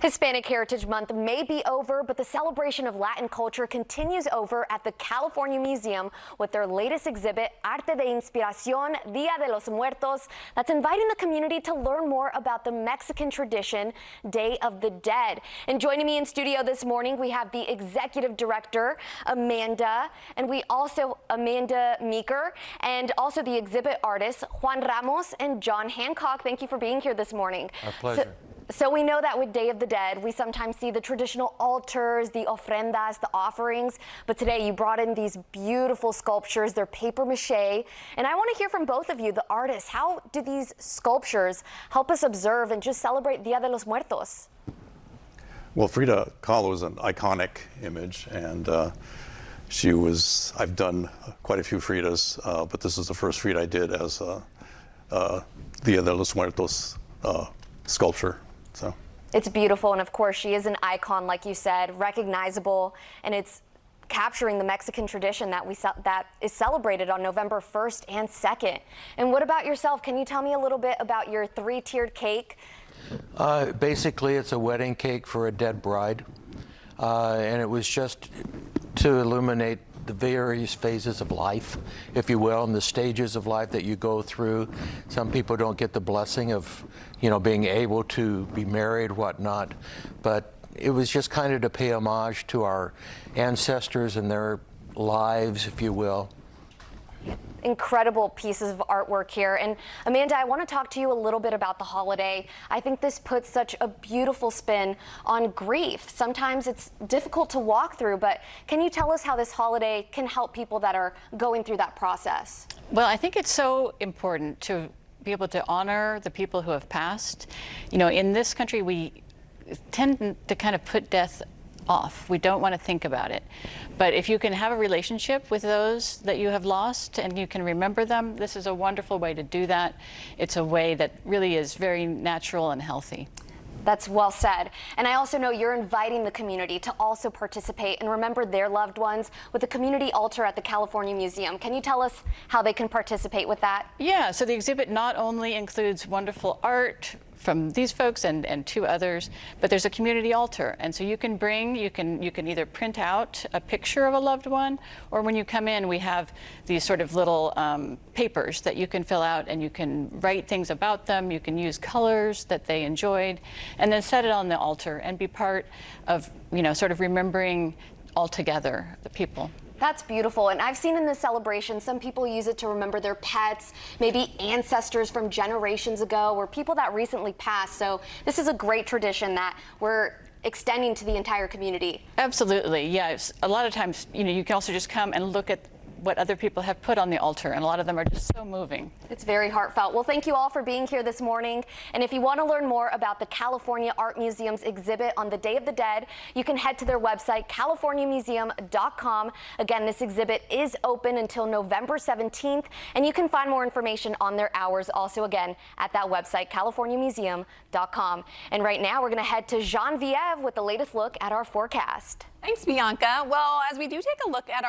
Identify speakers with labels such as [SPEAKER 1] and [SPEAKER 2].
[SPEAKER 1] Hispanic Heritage Month may be over, but the celebration of Latin culture continues over at the California Museum with their latest exhibit, Arte de Inspiración, Día de los Muertos, that's inviting the community to learn more about the Mexican tradition, Day of the Dead. And joining me in studio this morning, we have the Executive Director, Amanda Meeker, and also the exhibit artists, Juan Ramos and John Hancock. Thank you for being here this morning.
[SPEAKER 2] Our pleasure.
[SPEAKER 1] So we know that with Day of the Dead, we sometimes see the traditional altars, the ofrendas, the offerings, but today you brought in these beautiful sculptures. They're paper mache, and I want to hear from both of you, the artists. How do these sculptures help us observe and just celebrate Dia de los Muertos?
[SPEAKER 3] Well, Frida Kahlo is an iconic image, and I've done quite a few Fridas, but this is the first Frida I did as a Dia de los Muertos sculpture. So
[SPEAKER 1] it's beautiful, and of course she is an icon, like you said, recognizable, and it's capturing the Mexican tradition that is celebrated on November 1st and 2nd. And what about yourself? Can you tell me a little bit about your three-tiered cake?
[SPEAKER 2] Basically, it's a wedding cake for a dead bride, and it was just to illuminate the various phases of life, if you will, and the stages of life that you go through. Some people don't get the blessing of, being able to be married, whatnot, but it was just kind of to pay homage to our ancestors and their lives, if you will.
[SPEAKER 1] Incredible pieces of artwork here. And Amanda, I want to talk to you a little bit about the holiday. I think this puts such a beautiful spin on grief. Sometimes it's difficult to walk through, but can you tell us how this holiday can help people that are going through that process?
[SPEAKER 4] Well, I think it's so important to be able to honor the people who have passed. In this country, we tend to kind of put death off. We don't want to think about it. But if you can have a relationship with those that you have lost and you can remember them, this is a wonderful way to do that. It's a way that really is very natural and healthy.
[SPEAKER 1] That's well said. And I also know you're inviting the community to also participate and remember their loved ones with a community altar at the California Museum. Can you tell us how they can participate with that?
[SPEAKER 4] Yeah, so the exhibit not only includes wonderful art from these folks and two others, but there's a community altar, and so you can either print out a picture of a loved one, or when you come in, we have these sort of little papers that you can fill out, and you can write things about them. You can use colors that they enjoyed, and then set it on the altar and be part of, sort of remembering all together the people.
[SPEAKER 1] That's beautiful, and I've seen in this celebration some people use it to remember their pets, maybe ancestors from generations ago, or people that recently passed. So this is a great tradition that we're extending to the entire community.
[SPEAKER 4] Absolutely, yes. A lot of times, you can also just come and look at what other people have put on the altar, and a lot of them are just so moving.
[SPEAKER 1] It's very heartfelt. Well, thank you all for being here this morning. And if you want to learn more about the California Art Museum's exhibit on the Day of the Dead, you can head to their website, californiamuseum.com. Again, this exhibit is open until November 17th, and you can find more information on their hours also, again, at that website, californiamuseum.com. And right now, we're going to head to Genevieve with the latest look at our forecast.
[SPEAKER 5] Thanks, Bianca. Well, as we do take a look at our